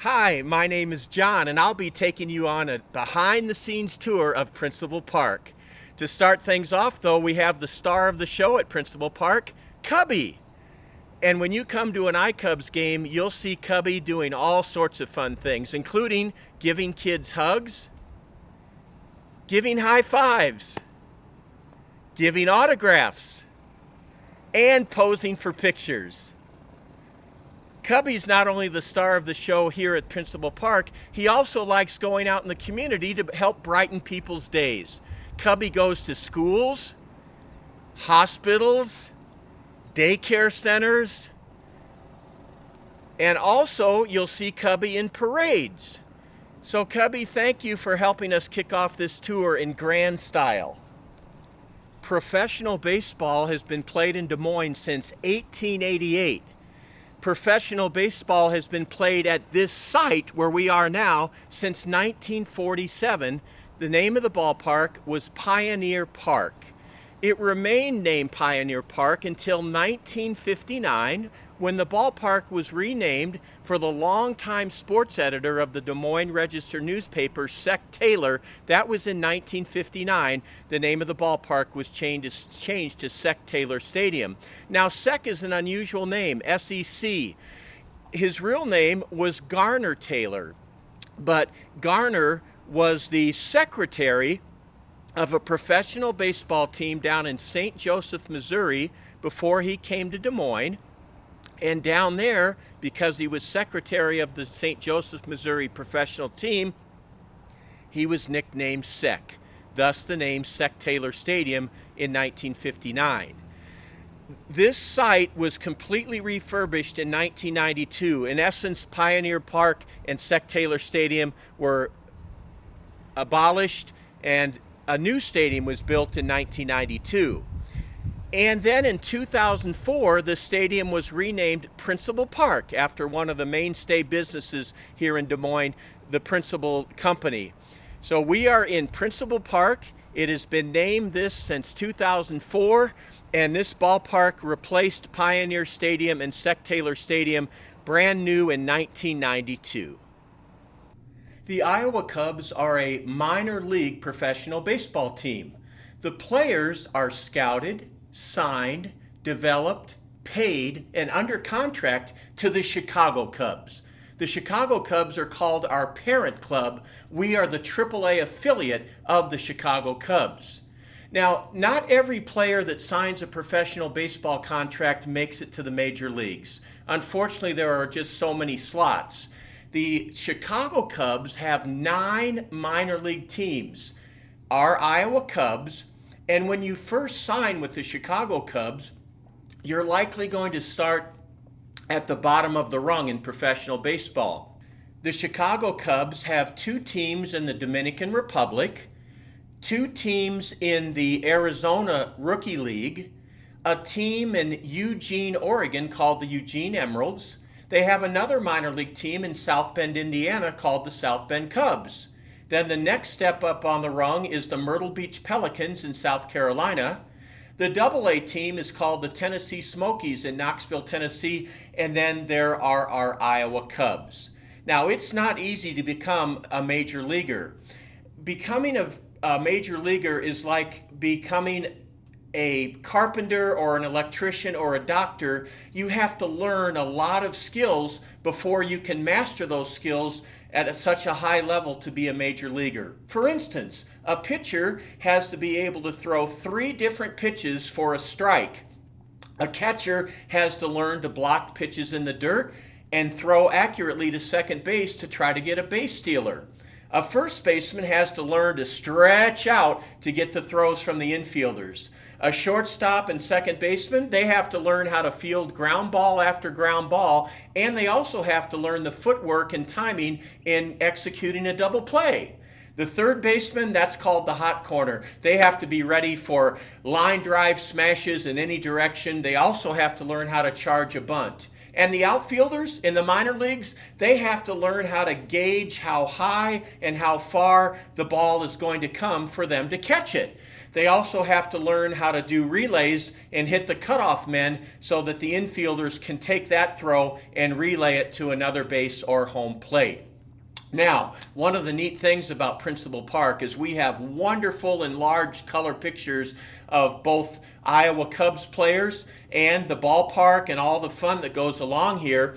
Hi, my name is John, and I'll be taking you on a behind-the-scenes tour of Principal Park. To start things off, though, we have the star of the show at Principal Park, Cubby. And when you come to an iCubs game, you'll see Cubby doing all sorts of fun things, including giving kids hugs, giving high fives, giving autographs, and posing for pictures. Cubby's not only the star of the show here at Principal Park, he also likes going out in the community to help brighten people's days. Cubby goes to schools, hospitals, daycare centers, and also you'll see Cubby in parades. So Cubby, thank you for helping us kick off this tour in grand style. Professional baseball has been played in Des Moines since 1888. Professional baseball has been played at this site where we are now since 1947. The name of the ballpark was Pioneer Park. It remained named Pioneer Park until 1959, when the ballpark was renamed for the longtime sports editor of the Des Moines Register newspaper, Sec Taylor. That was in 1959. The name of the ballpark was changed to Sec Taylor Stadium. Now, Sec is an unusual name, S-E-C. His real name was Garner Taylor, but Garner was the secretary of a professional baseball team down in St. Joseph, Missouri, before he came to Des Moines. And down there, because he was secretary of the St. Joseph, Missouri professional team, he was nicknamed Sec, thus the name Sec Taylor Stadium in 1959. This site was completely refurbished in 1992. In essence, Pioneer Park and Sec Taylor Stadium were abolished, and a new stadium was built in 1992. And then in 2004, the stadium was renamed Principal Park after one of the mainstay businesses here in Des Moines, the Principal Company. So we are in Principal Park. It has been named this since 2004, and this ballpark replaced Pioneer Stadium and Sec Taylor Stadium, brand new in 1992. The Iowa Cubs are a minor league professional baseball team. The players are scouted, signed, developed, paid, and under contract to the Chicago Cubs. The Chicago Cubs are called our parent club. We are the AAA affiliate of the Chicago Cubs. Now, not every player that signs a professional baseball contract makes it to the major leagues. Unfortunately, there are just so many slots. The Chicago Cubs have 9 minor league teams. Our Iowa Cubs, and when you first sign with the Chicago Cubs, you're likely going to start at the bottom of the rung in professional baseball. The Chicago Cubs have 2 teams in the Dominican Republic, 2 teams in the Arizona Rookie League, a team in Eugene, Oregon called the Eugene Emeralds. They have another minor league team in South Bend, Indiana called the South Bend Cubs. Then the next step up on the rung is the Myrtle Beach Pelicans in South Carolina. The AA team is called the Tennessee Smokies in Knoxville, Tennessee, and then there are our Iowa Cubs. Now, it's not easy to become a major leaguer. Becoming a major leaguer is like becoming a carpenter or an electrician or a doctor. You have to learn a lot of skills before you can master those skills at such a high level to be a major leaguer. For instance, a pitcher has to be able to throw 3 different pitches for a strike. A catcher has to learn to block pitches in the dirt and throw accurately to second base to try to get a base stealer. A first baseman has to learn to stretch out to get the throws from the infielders. A shortstop and second baseman, they have to learn how to field ground ball after ground ball, and they also have to learn the footwork and timing in executing a double play. The third baseman, that's called the hot corner. They have to be ready for line drive smashes in any direction. They also have to learn how to charge a bunt. And the outfielders in the minor leagues, they have to learn how to gauge how high and how far the ball is going to come for them to catch it. They also have to learn how to do relays and hit the cutoff men so that the infielders can take that throw and relay it to another base or home plate. Now, one of the neat things about Principal Park is we have wonderful and large color pictures of both Iowa Cubs players and the ballpark and all the fun that goes along here.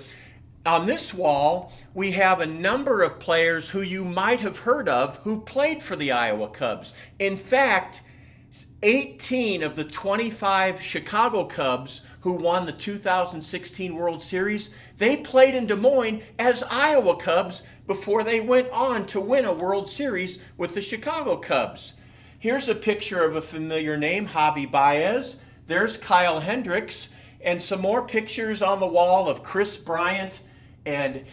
On this wall, we have a number of players who you might have heard of who played for the Iowa Cubs. In fact, 18 of the 25 Chicago Cubs who won the 2016 World Series, they played in Des Moines as Iowa Cubs before they went on to win a World Series with the Chicago Cubs. Here's a picture of a familiar name, Javi Baez. There's Kyle Hendricks, and some more pictures on the wall of Chris Bryant and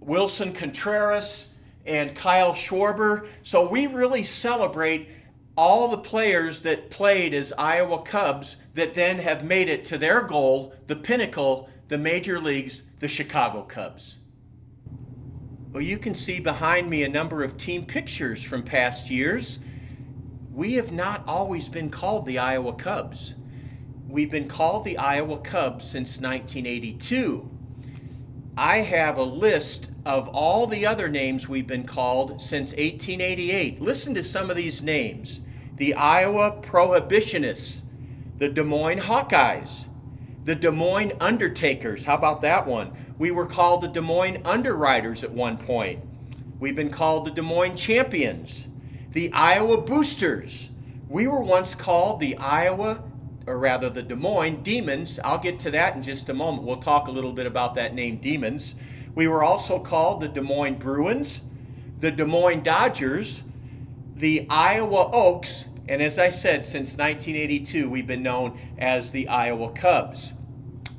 Wilson Contreras and Kyle Schwarber. So we really celebrate all the players that played as Iowa Cubs that then have made it to their goal, the pinnacle, the major leagues, the Chicago Cubs. Well, you can see behind me a number of team pictures from past years. We have not always been called the Iowa Cubs. We've been called the Iowa Cubs since 1982. I have a list of all the other names we've been called since 1888. Listen to some of these names. The Iowa Prohibitionists, the Des Moines Hawkeyes, the Des Moines Undertakers. How about that one? We were called the Des Moines Underwriters at one point. We've been called the Des Moines Champions, the Iowa Boosters. We were once called the Des Moines Demons. I'll get to that in just a moment. We'll talk a little bit about that name, Demons. We were also called the Des Moines Bruins, the Des Moines Dodgers, the Iowa Oaks, and as I said, since 1982, we've been known as the Iowa Cubs.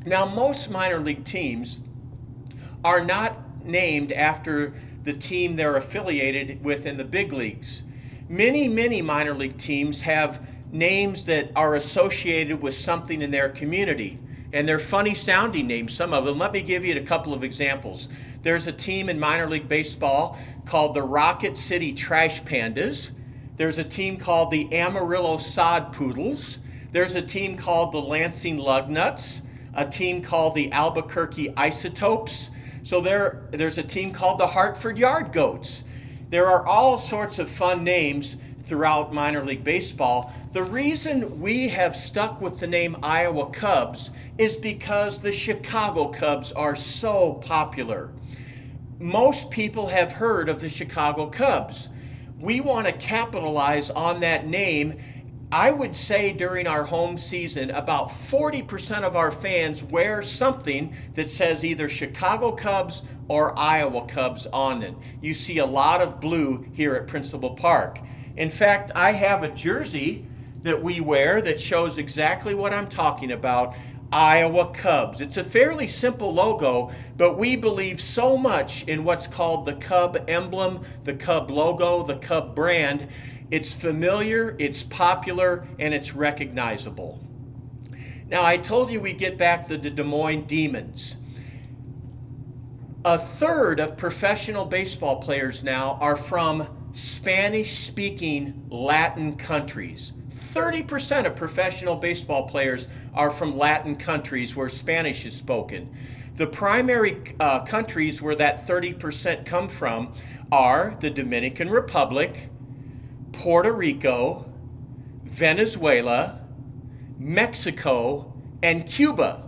Now, most minor league teams are not named after the team they're affiliated with in the big leagues. Many minor league teams have names that are associated with something in their community, and they're funny sounding names, some of them. Let me give you a couple of examples. There's a team in minor league baseball called the Rocket City Trash Pandas. There's a team called the Amarillo Sod Poodles. There's a team called the Lansing Lugnuts, a team called the Albuquerque Isotopes. So there's a team called the Hartford Yard Goats. There are all sorts of fun names throughout minor league baseball. The reason we have stuck with the name Iowa Cubs is because the Chicago Cubs are so popular. Most people have heard of the Chicago Cubs. We want to capitalize on that name. I would say during our home season, about 40% of our fans wear something that says either Chicago Cubs or Iowa Cubs on it. You see a lot of blue here at Principal Park. In fact, I have a jersey that we wear that shows exactly what I'm talking about, Iowa Cubs. It's a fairly simple logo, but we believe so much in what's called the Cub emblem, the Cub logo, the Cub brand. It's familiar, it's popular, and it's recognizable. Now, I told you we'd get back to the Des Moines Demons. A third of professional baseball players now are from Spanish-speaking Latin countries. 30% of professional baseball players are from Latin countries where Spanish is spoken. The primary countries where that 30% come from are the Dominican Republic, Puerto Rico, Venezuela, Mexico, and Cuba.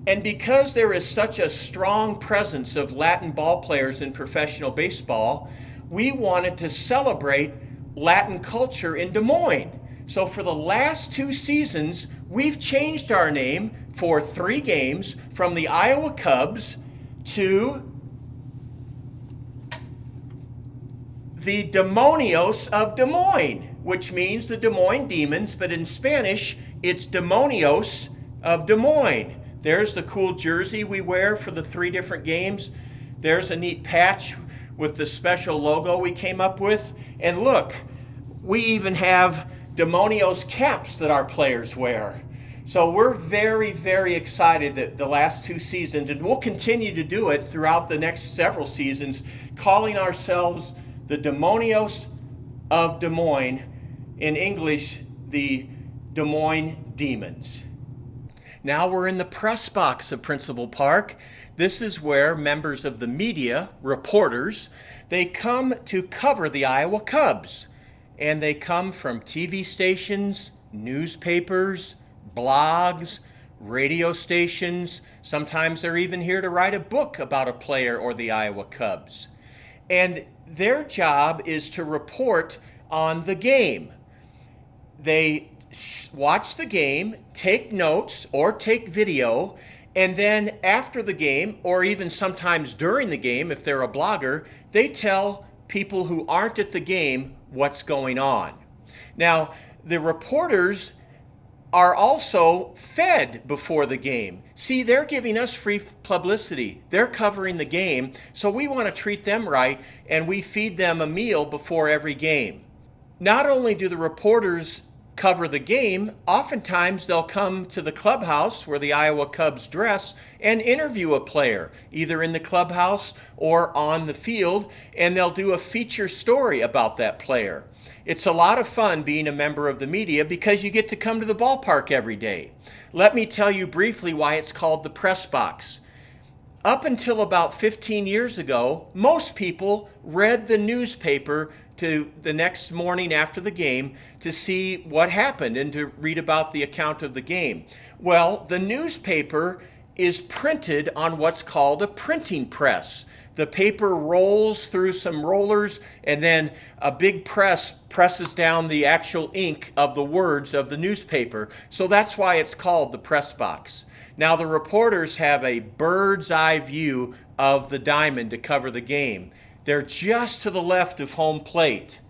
And because there is such a strong presence of Latin ball players in professional baseball, we wanted to celebrate Latin culture in Des Moines. So for the last 2 seasons, we've changed our name for 3 games from the Iowa Cubs to the Demonios of Des Moines, which means the Des Moines Demons, but in Spanish, it's Demonios of Des Moines. There's the cool jersey we wear for the 3 different games. There's a neat patch with the special logo we came up with. And look, we even have Demonios caps that our players wear. So we're very, very excited that the last 2 seasons, and we'll continue to do it throughout the next several seasons, calling ourselves the Demonios of Des Moines, in English, the Des Moines Demons. Now we're in the press box of Principal Park. This is where members of the media, reporters, they come to cover the Iowa Cubs. And they come from TV stations, newspapers, blogs, radio stations. Sometimes they're even here to write a book about a player or the Iowa Cubs. And their job is to report on the game. They watch the game, take notes or take video, and then after the game, or even sometimes during the game, if they're a blogger, they tell people who aren't at the game what's going on. Now, the reporters are also fed before the game. See, they're giving us free publicity. They're covering the game, so we want to treat them right, and we feed them a meal before every game. Not only do the reporters cover the game, oftentimes they'll come to the clubhouse where the Iowa Cubs dress and interview a player, either in the clubhouse or on the field, and they'll do a feature story about that player. It's a lot of fun being a member of the media because you get to come to the ballpark every day. Let me tell you briefly why it's called the press box. Up until about 15 years ago, most people read the newspaper to the next morning after the game to see what happened and to read about the account of the game. Well, the newspaper is printed on what's called a printing press. The paper rolls through some rollers, and then a big press presses down the actual ink of the words of the newspaper. So that's why it's called the press box. Now, the reporters have a bird's eye view of the diamond to cover the game. They're just to the left of home plate.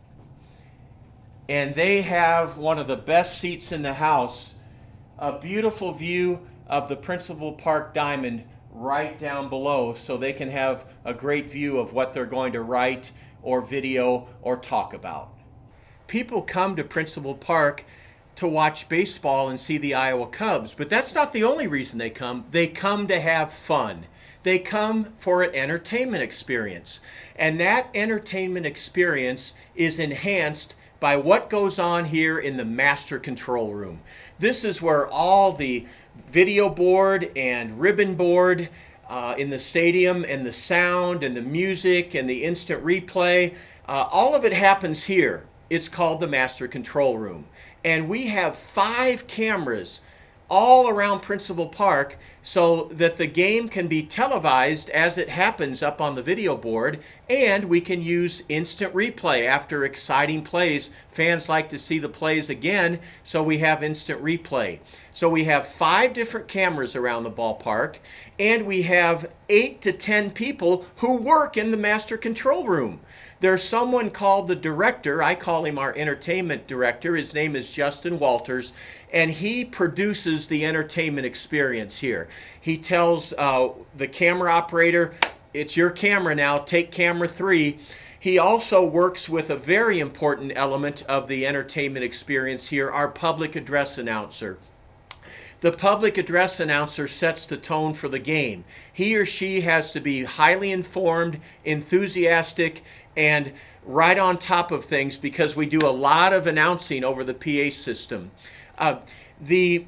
And they have one of the best seats in the house, a beautiful view of the Principal Park Diamond right down below, so they can have a great view of what they're going to write or video or talk about. People come to Principal Park to watch baseball and see the Iowa Cubs, but that's not the only reason they come. They come to have fun. They come for an entertainment experience. And that entertainment experience is enhanced by what goes on here in the master control room. This is where all the video board and ribbon board in the stadium and the sound and the music and the instant replay, all of it happens here. It's called the master control room. And we have 5 cameras all around Principal Park so that the game can be televised as it happens up on the video board, and we can use instant replay after exciting plays. Fans like to see the plays again, so we have instant replay. So we have 5 different cameras around the ballpark, and we have 8 to 10 people who work in the master control room. There's someone called the director. I call him our entertainment director. His name is Justin Walters, and he produces the entertainment experience here. He tells the camera operator, it's your camera now, take camera 3. He also works with a very important element of the entertainment experience here, our public address announcer. The public address announcer sets the tone for the game. He or she has to be highly informed, enthusiastic, and right on top of things because we do a lot of announcing over the PA system. The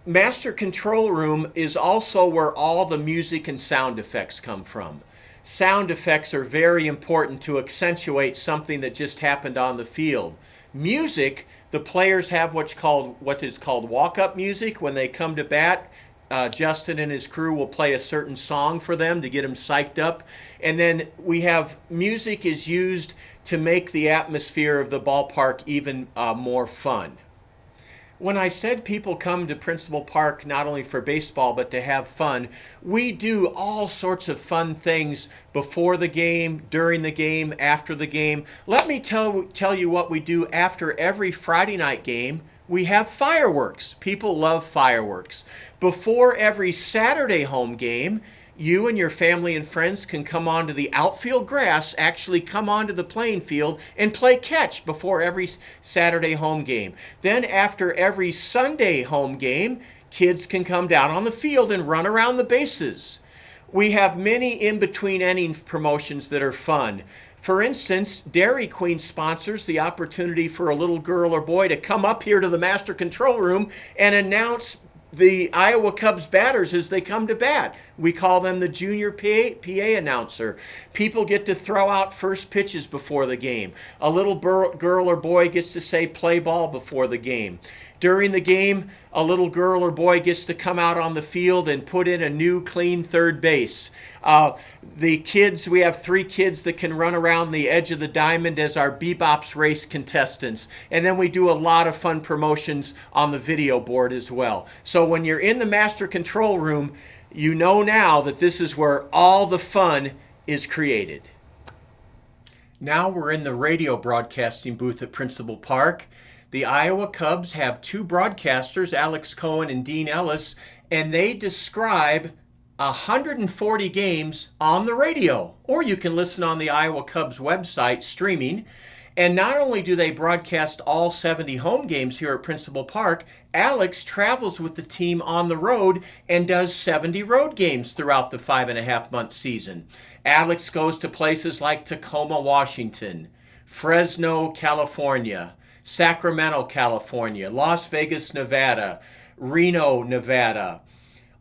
master control room is also where all the music and sound effects come from. Sound effects are very important to accentuate something that just happened on the field. Music, the players have what is called walk-up music. When they come to bat, Justin and his crew will play a certain song for them to get them psyched up. And then we have music is used to make the atmosphere of the ballpark even more fun. When I said people come to Principal Park not only for baseball but to have fun, we do all sorts of fun things before the game, during the game, after the game. Let me tell you what we do after every Friday night game. We have fireworks. People love fireworks. Before every Saturday home game, you and your family and friends can come onto the outfield grass, actually come onto the playing field and play catch before every Saturday home game. Then after every Sunday home game, kids can come down on the field and run around the bases. We have many in-between inning promotions that are fun. For instance, Dairy Queen sponsors the opportunity for a little girl or boy to come up here to the master control room and announce the Iowa Cubs batters as they come to bat. We call them the junior PA announcer. People get to throw out first pitches before the game. A little girl or boy gets to say play ball before the game. During the game, a little girl or boy gets to come out on the field and put in a new clean third base. The kids, we have 3 kids that can run around the edge of the diamond as our Bebops race contestants. And then we do a lot of fun promotions on the video board as well. So when you're in the master control room, you know now that this is where all the fun is created. Now we're in the radio broadcasting booth at Principal Park. The Iowa Cubs have 2 broadcasters, Alex Cohen and Dean Ellis, and they describe 140 games on the radio. Or you can listen on the Iowa Cubs website streaming. And not only do they broadcast all 70 home games here at Principal Park, Alex travels with the team on the road and does 70 road games throughout the 5.5-month season. Alex goes to places like Tacoma, Washington, Fresno, California, Sacramento, California, Las Vegas, Nevada, Reno, Nevada,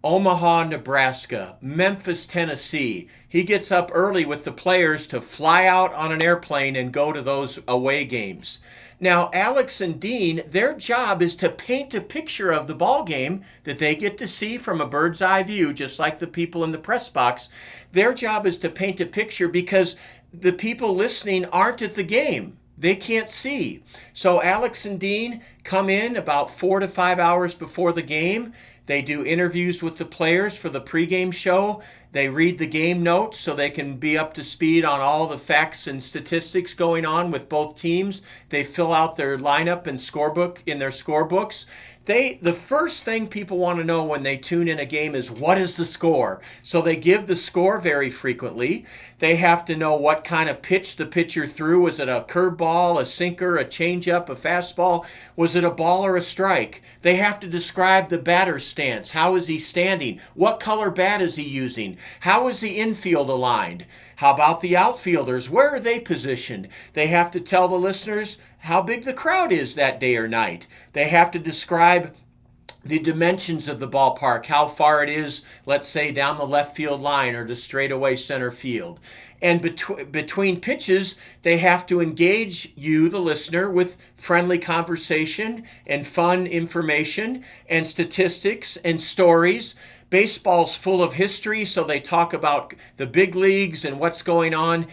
Omaha, Nebraska, Memphis, Tennessee. He gets up early with the players to fly out on an airplane and go to those away games. Now, Alex and Dean, their job is to paint a picture of the ball game that they get to see from a bird's eye view, just like the people in the press box. Their job is to paint a picture because the people listening aren't at the game. They can't see. So Alex and Dean come in about 4 to 5 hours before the game. They do interviews with the players for the pregame show. They read the game notes so they can be up to speed on all the facts and statistics going on with both teams. They fill out their lineup and scorebook in their scorebooks. The first thing people want to know when they tune in a game is what is the score? So they give the score very frequently. They have to know what kind of pitch the pitcher threw. Was it a curveball, a sinker, a changeup, a fastball? Was it a ball or a strike? They have to describe the batter's stance. How is he standing? What color bat is he using? How is the infield aligned? How about the outfielders? Where are they positioned? They have to tell the listeners how big the crowd is that day or night. They have to describe the dimensions of the ballpark, how far it is, let's say, down the left field line or to straightaway center field. And between pitches, they have to engage you, the listener, with friendly conversation and fun information and statistics and stories. Baseball's full of history, so they talk about the big leagues and what's going on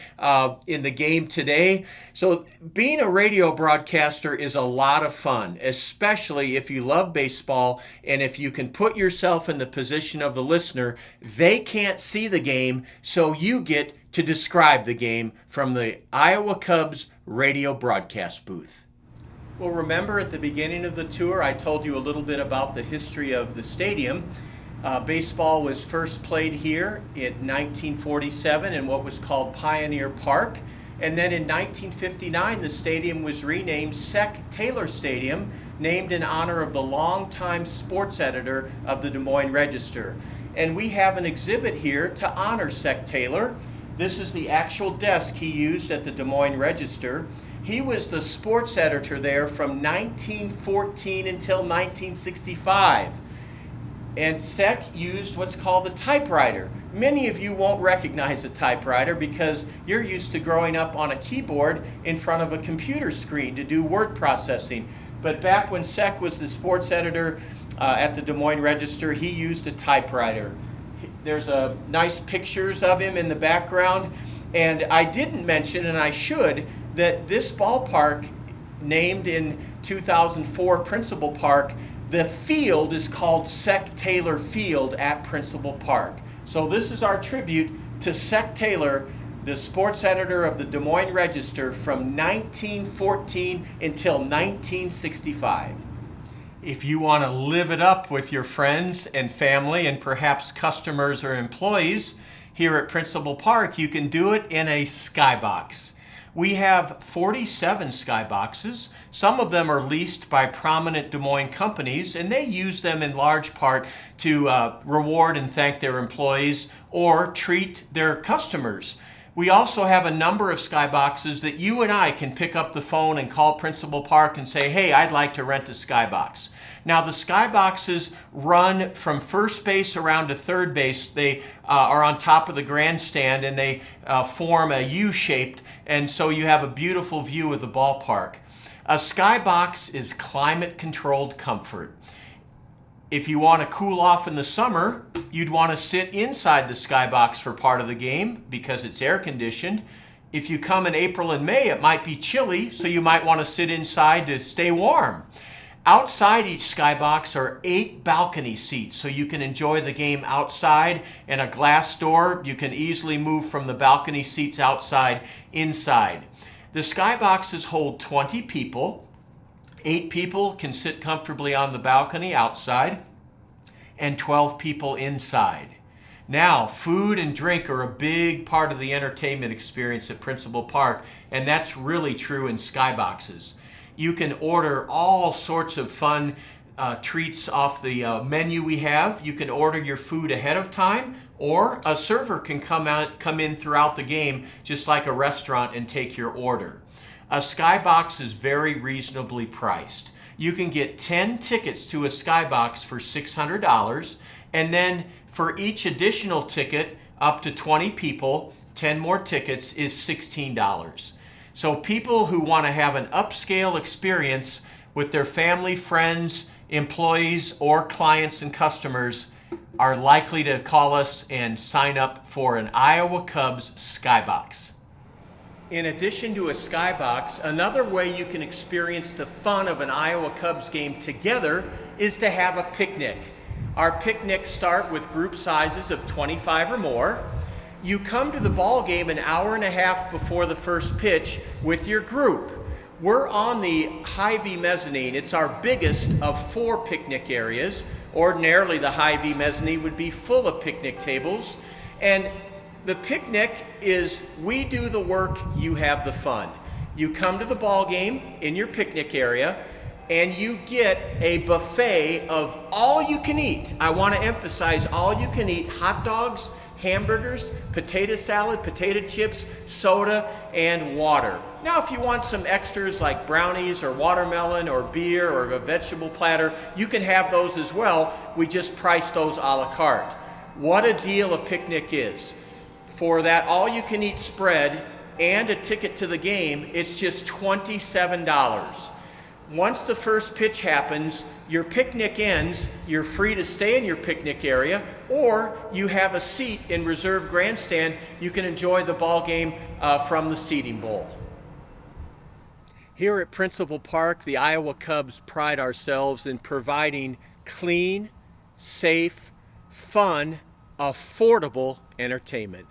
in the game today. So being a radio broadcaster is a lot of fun, especially if you love baseball and if you can put yourself in the position of the listener. They can't see the game, so you get to describe the game from the Iowa Cubs radio broadcast booth. Well, remember at the beginning of the tour, I told you a little bit about the history of the stadium. Baseball was first played here in 1947 in what was called Pioneer Park. And then in 1959, the stadium was renamed Sec Taylor Stadium, named in honor of the longtime sports editor of the Des Moines Register. And we have an exhibit here to honor Sec Taylor. This is the actual desk he used at the Des Moines Register. He was the sports editor there from 1914 until 1965. And Sec used what's called a typewriter. Many of you won't recognize a typewriter because you're used to growing up on a keyboard in front of a computer screen to do word processing. But back when Sec was the sports editor at the Des Moines Register, he used a typewriter. There's nice pictures of him in the background. And I didn't mention, and I should, that this ballpark, named in 2004 Principal Park, the field is called Sec Taylor Field at Principal Park. So this is our tribute to Sec Taylor, the sports editor of the Des Moines Register from 1914 until 1965. If you want to live it up with your friends and family and perhaps customers or employees here at Principal Park, you can do it in a skybox. We have 47 skyboxes. Some of them are leased by prominent Des Moines companies, and they use them in large part to reward and thank their employees or treat their customers. We also have a number of skyboxes that you and I can pick up the phone and call Principal Park and say, hey, I'd like to rent a skybox. Now the skyboxes run from first base around to third base. They are on top of the grandstand and they form a U-shaped, and so you have a beautiful view of the ballpark. A skybox is climate controlled comfort. If you want to cool off in the summer, you'd want to sit inside the skybox for part of the game because it's air conditioned. If you come in April and May, it might be chilly, so you might want to sit inside to stay warm. Outside each skybox are 8 balcony seats, so you can enjoy the game outside, and a glass door. You can easily move from the balcony seats outside inside. The skyboxes hold 20 people. 8 people can sit comfortably on the balcony outside, and 12 people inside. Now, food and drink are a big part of the entertainment experience at Principal Park, and that's really true in skyboxes. You can order all sorts of fun treats off the menu we have. You can order your food ahead of time, or a server can come in throughout the game, just like a restaurant, and take your order. A skybox is very reasonably priced. You can get 10 tickets to a skybox for $600, and then for each additional ticket, up to 20 people, 10 more tickets is $16. So people who want to have an upscale experience with their family, friends, employees, or clients and customers are likely to call us and sign up for an Iowa Cubs skybox. In addition to a skybox, another way you can experience the fun of an Iowa Cubs game together is to have a picnic. Our picnics start with group sizes of 25 or more. You come to the ball game an hour and a half before the first pitch with your group. We're on the Hy-Vee mezzanine. It's our biggest of 4 picnic areas. Ordinarily, the Hy-Vee mezzanine would be full of picnic tables. And the picnic is we do the work, you have the fun. You come to the ball game in your picnic area and you get a buffet of all you can eat. I want to emphasize all you can eat: hot dogs, hamburgers, potato salad, potato chips, soda, and water. Now, if you want some extras like brownies or watermelon or beer or a vegetable platter, you can have those as well. We just price those a la carte. What a deal a picnic is. For that all-you-can-eat spread and a ticket to the game, it's just $27. Once the first pitch happens, your picnic ends, you're free to stay in your picnic area, or you have a seat in reserve grandstand. You can enjoy the ball game from the seating bowl. Here at Principal Park, the Iowa Cubs pride ourselves in providing clean, safe, fun, affordable entertainment.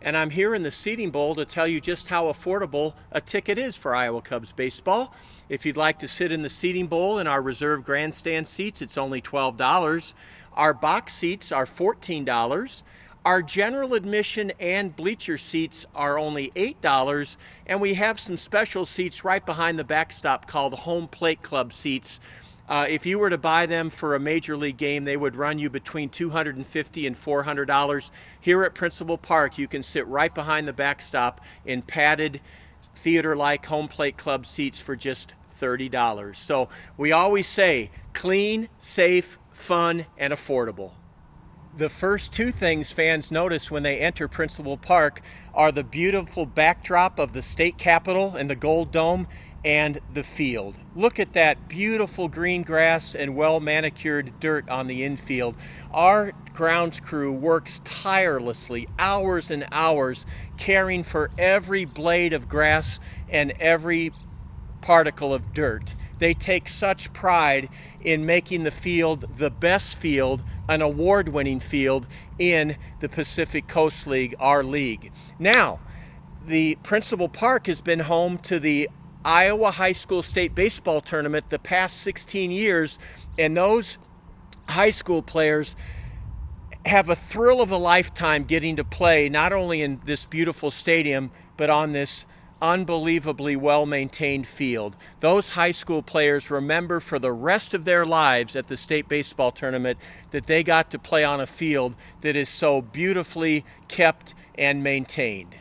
And I'm here in the seating bowl to tell you just how affordable a ticket is for Iowa Cubs baseball. If you'd like to sit in the seating bowl in our reserve grandstand seats, it's only $12. Our box seats are $14. Our general admission and bleacher seats are only $8. And we have some special seats right behind the backstop called Home Plate Club seats. If you were to buy them for a major league game, they would run you between $250 and $400. Here at Principal Park, you can sit right behind the backstop in padded theater-like Home Plate Club seats for just $30. So we always say clean, safe, fun, and affordable. The first 2 things fans notice when they enter Principal Park are the beautiful backdrop of the state capitol and the Gold Dome and the field. Look at that beautiful green grass and well-manicured dirt on the infield. Our grounds crew works tirelessly, hours and hours, caring for every blade of grass and every particle of dirt. They take such pride in making the field the best field, an award-winning field in the Pacific Coast League, our league. Now, the Principal Park has been home to the Iowa High School State Baseball Tournament the past 16 years, and those high school players have a thrill of a lifetime getting to play not only in this beautiful stadium, but on this unbelievably well-maintained field. Those high school players remember for the rest of their lives at the state baseball tournament that they got to play on a field that is so beautifully kept and maintained.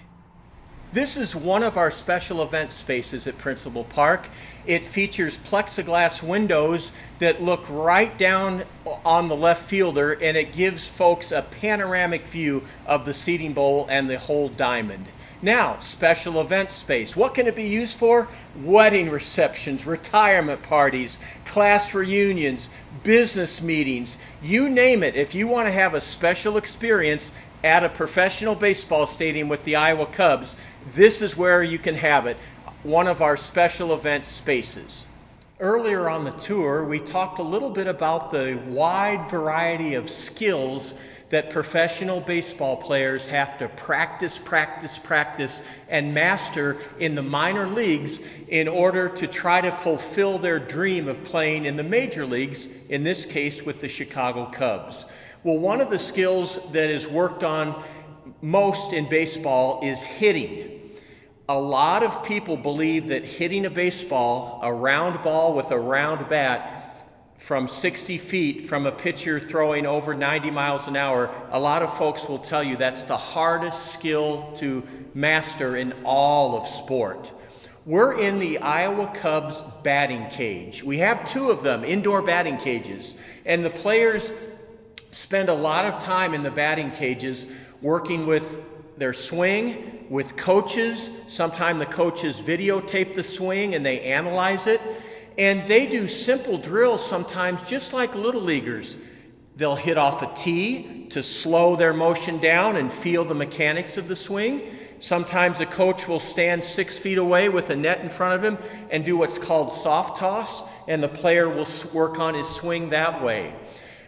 This is one of our special event spaces at Principal Park. It features plexiglass windows that look right down on the left fielder, and it gives folks a panoramic view of the seating bowl and the whole diamond. Now, special event space. What can it be used for? Wedding receptions, retirement parties, class reunions, business meetings, you name it. If you want to have a special experience at a professional baseball stadium with the Iowa Cubs, this is where you can have it, one of our special event spaces. Earlier on the tour, we talked a little bit about the wide variety of skills that professional baseball players have to practice, and master in the minor leagues in order to try to fulfill their dream of playing in the major leagues, in this case with the Chicago Cubs. Well, one of the skills that is worked on most in baseball is hitting. A lot of people believe that hitting a baseball, a round ball with a round bat, from 60 feet from a pitcher throwing over 90 miles an hour, a lot of folks will tell you that's the hardest skill to master in all of sport. We're in the Iowa Cubs batting cage. We have two of them, indoor batting cages, and the players spend a lot of time in the batting cages working with their swing, with coaches. Sometimes the coaches videotape the swing and they analyze it. And they do simple drills sometimes just like little leaguers. They'll hit off a tee to slow their motion down and feel the mechanics of the swing. Sometimes a coach will stand 6 feet away with a net in front of him and do what's called soft toss, and the player will work on his swing that way.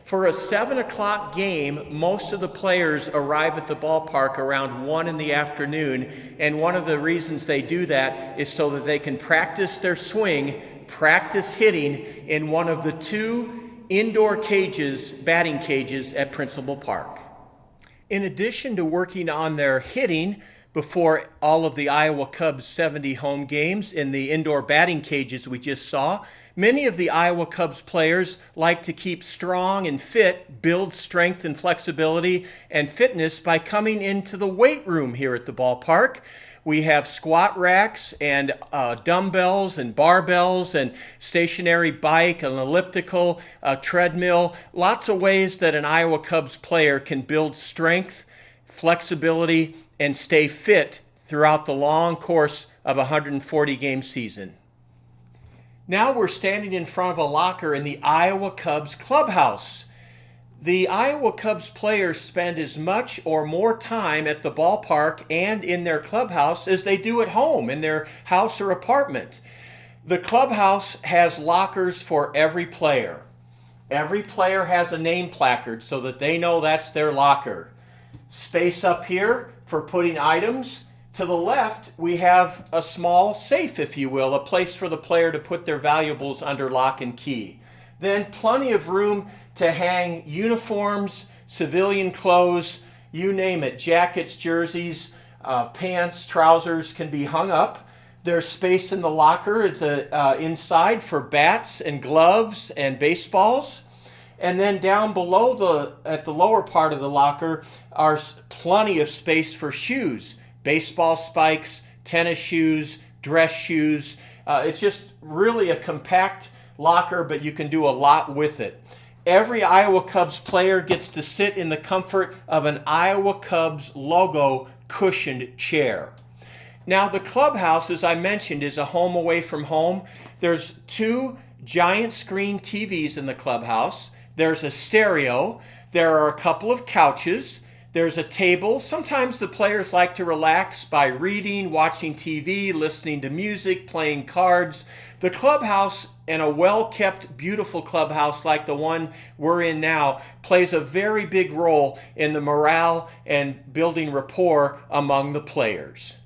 For a 7 o'clock game, most of the players arrive at the ballpark around 1 in the afternoon, and one of the reasons they do that is so that they can practice their swing, practice hitting in one of the two indoor cages, batting cages at Principal Park. In addition to working on their hitting before all of the Iowa Cubs 70 home games in the indoor batting cages we just saw, many of the Iowa Cubs players like to keep strong and fit, build strength and flexibility and fitness by coming into the weight room here at the ballpark. We have squat racks and dumbbells and barbells and stationary bike, an elliptical, a treadmill, lots of ways that an Iowa Cubs player can build strength, flexibility, and stay fit throughout the long course of a 140-game season. Now we're standing in front of a locker in the Iowa Cubs clubhouse. The Iowa Cubs players spend as much or more time at the ballpark and in their clubhouse as they do at home in their house or apartment. The clubhouse has lockers for every player. Every player has a name placard so that they know that's their locker. Space up here for putting items. To the left, we have a small safe, if you will, a place for the player to put their valuables under lock and key. Then plenty of room to hang uniforms, civilian clothes, you name it, jackets, jerseys, pants, trousers can be hung up. There's space in the locker at the inside for bats and gloves and baseballs. And then down below at the lower part of the locker are plenty of space for shoes, baseball spikes, tennis shoes, dress shoes. It's just really a compact locker, but you can do a lot with it. Every Iowa Cubs player gets to sit in the comfort of an Iowa Cubs logo cushioned chair. Now the clubhouse, as I mentioned, is a home away from home. There's 2 giant screen TVs in the clubhouse. There's a stereo. There are a couple of couches. There's a table. Sometimes the players like to relax by reading, watching TV, listening to music, playing cards. The clubhouse, and a well-kept, beautiful clubhouse like the one we're in now, plays a very big role in the morale and building rapport among the players.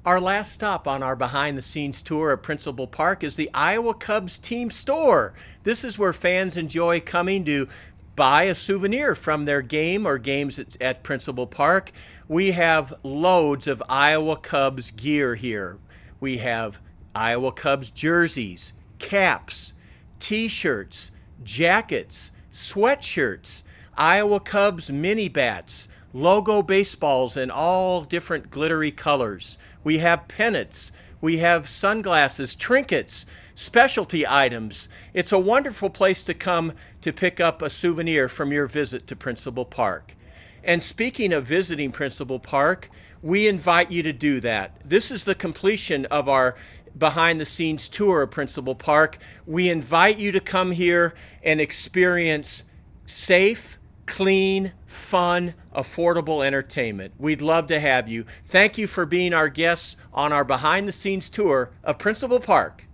Our last stop on our behind-the-scenes tour at Principal Park is the Iowa Cubs team store. This is where fans enjoy coming to buy a souvenir from their game or games at Principal Park. We have loads of Iowa Cubs gear here. We have Iowa Cubs jerseys, caps, t-shirts, jackets, sweatshirts, Iowa Cubs mini bats, logo baseballs in all different glittery colors. We have pennants, we have sunglasses, trinkets, specialty items. It's a wonderful place to come to pick up a souvenir from your visit to Principal Park. And speaking of visiting Principal Park, we invite you to do that. This is the completion of our behind-the-scenes tour of Principal Park. We invite you to come here and experience safe, clean, fun, affordable entertainment. We'd love to have you. Thank you for being our guests on our behind-the-scenes tour of Principal Park.